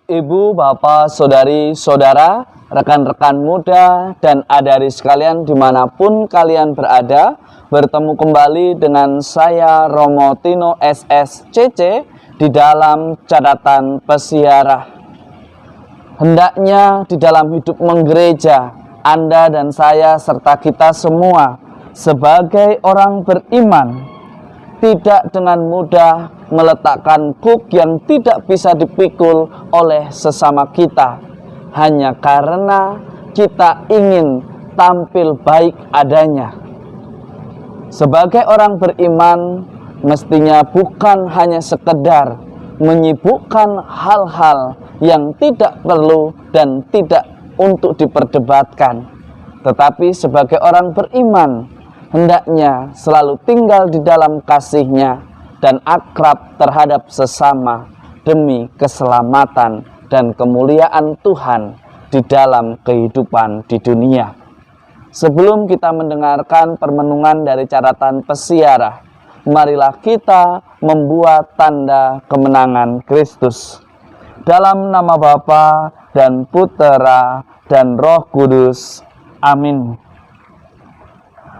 Ibu, bapak, saudari, saudara, rekan-rekan muda, dan adari sekalian dimanapun kalian berada, bertemu kembali dengan saya Romo Tino SSCC di dalam catatan pesiarah. Hendaknya di dalam hidup menggereja, Anda dan saya serta kita semua sebagai orang beriman tidak dengan mudah meletakkan kuk yang tidak bisa dipikul oleh sesama kita hanya karena kita ingin tampil baik adanya. Sebagai orang beriman, mestinya bukan hanya sekedar menyibukkan hal-hal yang tidak perlu dan tidak untuk diperdebatkan, tetapi sebagai orang beriman hendaknya selalu tinggal di dalam kasih-Nya dan akrab terhadap sesama demi keselamatan dan kemuliaan Tuhan di dalam kehidupan di dunia. Sebelum kita mendengarkan permenungan dari catatan pesiarah, marilah kita membuat tanda kemenangan Kristus. Dalam nama Bapa dan Putera dan Roh Kudus. Amin.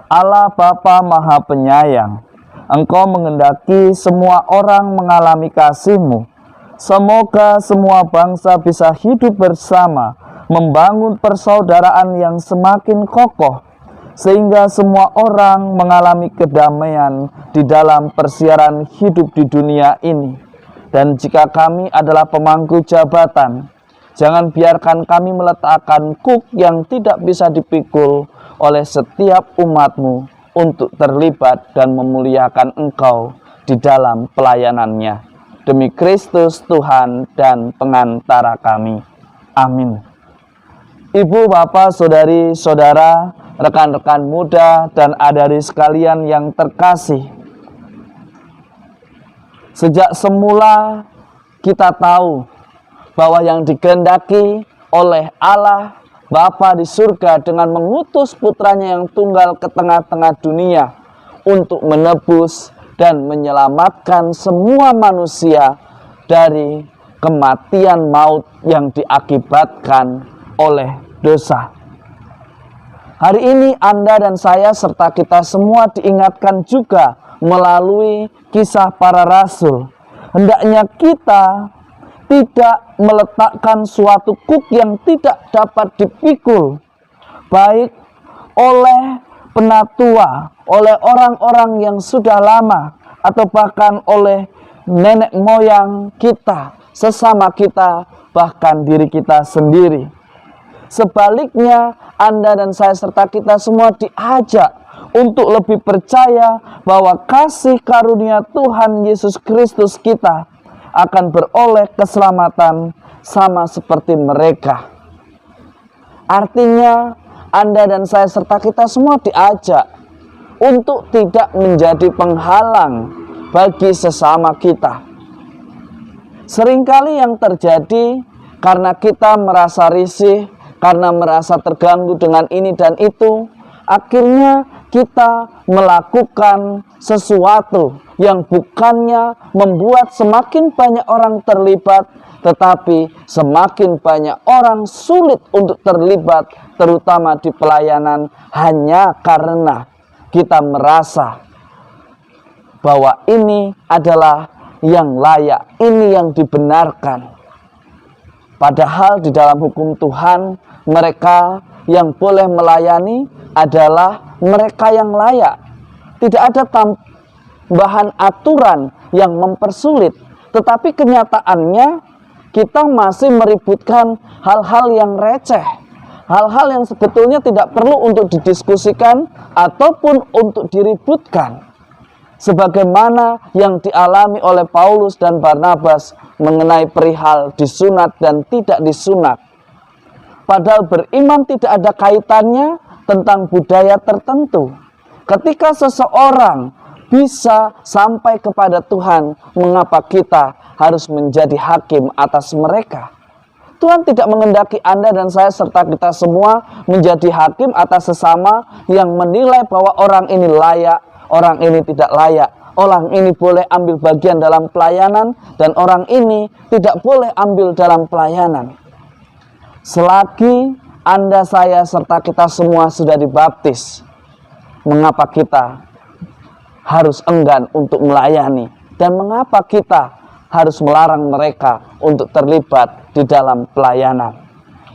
Allah Bapa Maha Penyayang, Engkau mengendaki semua orang mengalami kasih-Mu. Semoga semua bangsa bisa hidup bersama, membangun persaudaraan yang semakin kokoh, sehingga semua orang mengalami kedamaian di dalam persiaran hidup di dunia ini. Dan jika kami adalah pemangku jabatan, jangan biarkan kami meletakkan kuk yang tidak bisa dipikul oleh setiap umat-Mu untuk terlibat dan memuliakan Engkau di dalam pelayanannya. Demi Kristus Tuhan dan pengantara kami. Amin. Ibu, bapak, saudari, saudara, rekan-rekan muda, dan adari sekalian yang terkasih. Sejak semula kita tahu bahwa yang dikehendaki oleh Allah Bapa di surga dengan mengutus putranya yang tunggal ke tengah-tengah dunia untuk menebus dan menyelamatkan semua manusia dari kematian maut yang diakibatkan oleh dosa. Hari ini Anda dan saya serta kita semua diingatkan juga melalui kisah para rasul. Hendaknya kita tidak meletakkan suatu kuk yang tidak dapat dipikul, baik oleh penatua, oleh orang-orang yang sudah lama, atau bahkan oleh nenek moyang kita, sesama kita, bahkan diri kita sendiri. Sebaliknya, Anda dan saya serta kita semua diajak untuk lebih percaya bahwa kasih karunia Tuhan Yesus Kristus kita akan beroleh keselamatan sama seperti mereka. Artinya, Anda dan saya serta kita semua diajak untuk tidak menjadi penghalang bagi sesama kita. Seringkali yang terjadi karena kita merasa risih, karena merasa terganggu dengan ini dan itu, akhirnya kita melakukan sesuatu yang bukannya membuat semakin banyak orang terlibat, tetapi semakin banyak orang sulit untuk terlibat, terutama di pelayanan, hanya karena kita merasa bahwa ini adalah yang layak, ini yang dibenarkan. Padahal di dalam hukum Tuhan, mereka yang boleh melayani adalah mereka yang layak. Tidak ada tambahan aturan yang mempersulit, tetapi kenyataannya kita masih meributkan hal-hal yang receh, hal-hal yang sebetulnya tidak perlu untuk didiskusikan ataupun untuk diributkan, sebagaimana yang dialami oleh Paulus dan Barnabas mengenai perihal disunat dan tidak disunat. Padahal beriman tidak ada kaitannya tentang budaya tertentu. Ketika seseorang bisa sampai kepada Tuhan, mengapa kita harus menjadi hakim atas mereka? Tuhan tidak mengendaki Anda dan saya serta kita semua menjadi hakim atas sesama yang menilai bahwa orang ini layak, orang ini tidak layak, orang ini boleh ambil bagian dalam pelayanan dan orang ini tidak boleh ambil dalam pelayanan. Selagi Anda, saya, serta kita semua sudah dibaptis, mengapa kita harus enggan untuk melayani? Dan mengapa kita harus melarang mereka untuk terlibat di dalam pelayanan?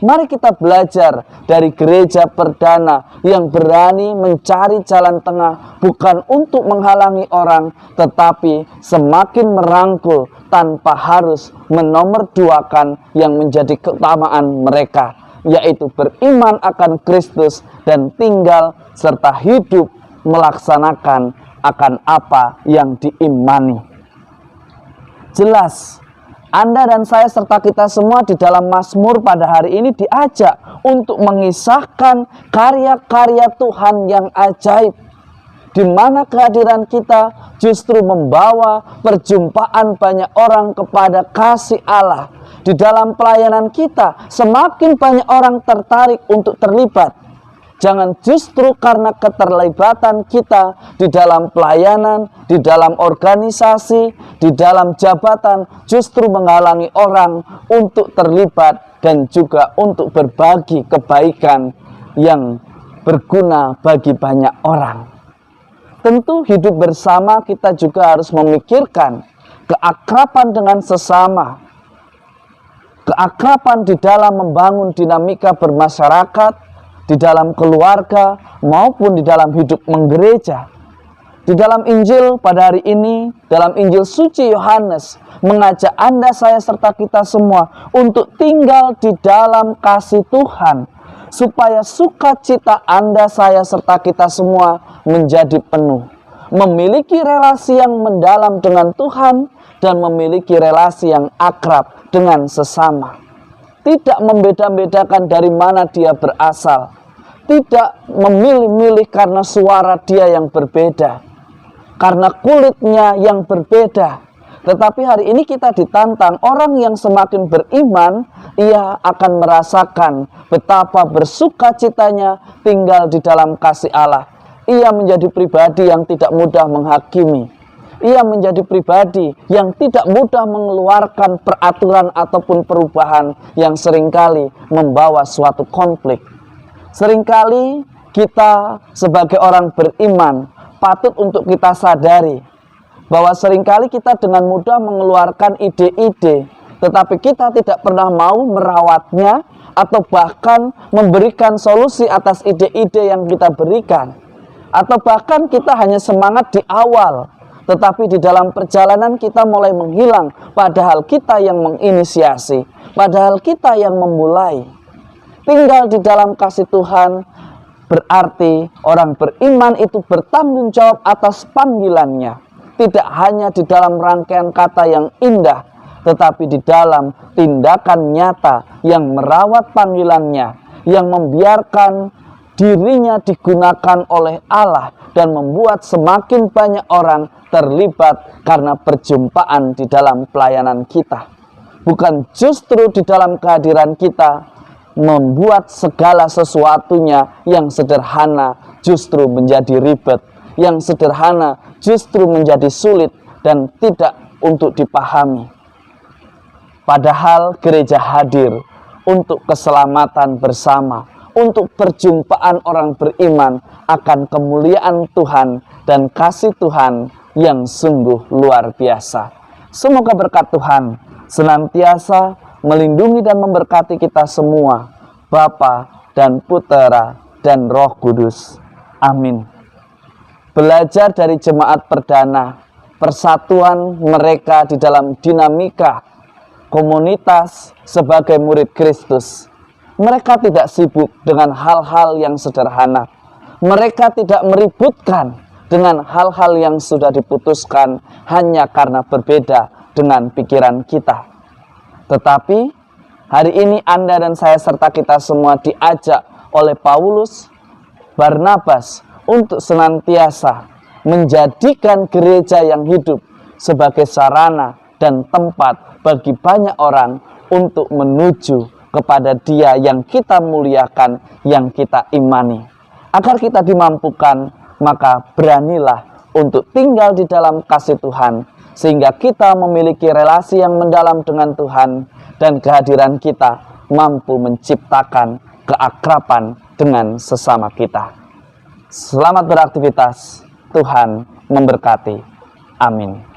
Mari kita belajar dari gereja perdana yang berani mencari jalan tengah, bukan untuk menghalangi orang, tetapi semakin merangkul tanpa harus menomorduakan yang menjadi keutamaan mereka, yaitu beriman akan Kristus dan tinggal serta hidup melaksanakan akan apa yang diimani. Jelas, Anda dan saya serta kita semua di dalam Mazmur pada hari ini diajak untuk mengisahkan karya-karya Tuhan yang ajaib, di mana kehadiran kita justru membawa perjumpaan banyak orang kepada kasih Allah. Di dalam pelayanan kita, semakin banyak orang tertarik untuk terlibat. Jangan justru karena keterlibatan kita di dalam pelayanan, di dalam organisasi, di dalam jabatan, justru menghalangi orang untuk terlibat dan juga untuk berbagi kebaikan yang berguna bagi banyak orang. Tentu hidup bersama kita juga harus memikirkan keakraban dengan sesama, keakraban di dalam membangun dinamika bermasyarakat, di dalam keluarga maupun di dalam hidup menggereja. Di dalam Injil pada hari ini, dalam Injil suci Yohanes, mengajak Anda, saya, serta kita semua untuk tinggal di dalam kasih Tuhan, supaya sukacita Anda, saya, serta kita semua menjadi penuh. Memiliki relasi yang mendalam dengan Tuhan dan memiliki relasi yang akrab dengan sesama. Tidak membeda-bedakan dari mana dia berasal. Tidak memilih-milih karena suara dia yang berbeda, karena kulitnya yang berbeda. Tetapi hari ini kita ditantang, orang yang semakin beriman, ia akan merasakan betapa bersukacitanya tinggal di dalam kasih Allah. Ia menjadi pribadi yang tidak mudah menghakimi. Ia menjadi pribadi yang tidak mudah mengeluarkan peraturan ataupun perubahan yang seringkali membawa suatu konflik. Seringkali kita sebagai orang beriman patut untuk kita sadari bahwa seringkali kita dengan mudah mengeluarkan ide-ide, tetapi kita tidak pernah mau merawatnya atau bahkan memberikan solusi atas ide-ide yang kita berikan. Atau bahkan kita hanya semangat di awal, tetapi di dalam perjalanan kita mulai menghilang, padahal kita yang menginisiasi, padahal kita yang memulai. Tinggal di dalam kasih Tuhan berarti orang beriman itu bertanggung jawab atas panggilannya. Tidak hanya di dalam rangkaian kata yang indah, tetapi di dalam tindakan nyata yang merawat panggilannya, yang membiarkan dirinya digunakan oleh Allah dan membuat semakin banyak orang terlibat karena perjumpaan di dalam pelayanan kita. Bukan justru di dalam kehadiran kita membuat segala sesuatunya yang sederhana justru menjadi ribet, yang sederhana justru menjadi sulit dan tidak untuk dipahami. Padahal gereja hadir untuk keselamatan bersama, untuk perjumpaan orang beriman akan kemuliaan Tuhan dan kasih Tuhan yang sungguh luar biasa. Semoga berkat Tuhan senantiasa melindungi dan memberkati kita semua, Bapa dan Putera dan Roh Kudus. Amin. Belajar dari jemaat perdana, persatuan mereka di dalam dinamika komunitas sebagai murid Kristus. Mereka tidak sibuk dengan hal-hal yang sederhana. Mereka tidak meributkan dengan hal-hal yang sudah diputuskan hanya karena berbeda dengan pikiran kita. Tetapi hari ini Anda dan saya serta kita semua diajak oleh Paulus, Barnabas untuk senantiasa menjadikan gereja yang hidup sebagai sarana dan tempat bagi banyak orang untuk menuju kepada Dia yang kita muliakan, yang kita imani. Agar kita dimampukan, maka beranilah untuk tinggal di dalam kasih Tuhan, sehingga kita memiliki relasi yang mendalam dengan Tuhan, dan kehadiran kita mampu menciptakan keakraban dengan sesama kita. Selamat beraktivitas, Tuhan memberkati. Amin.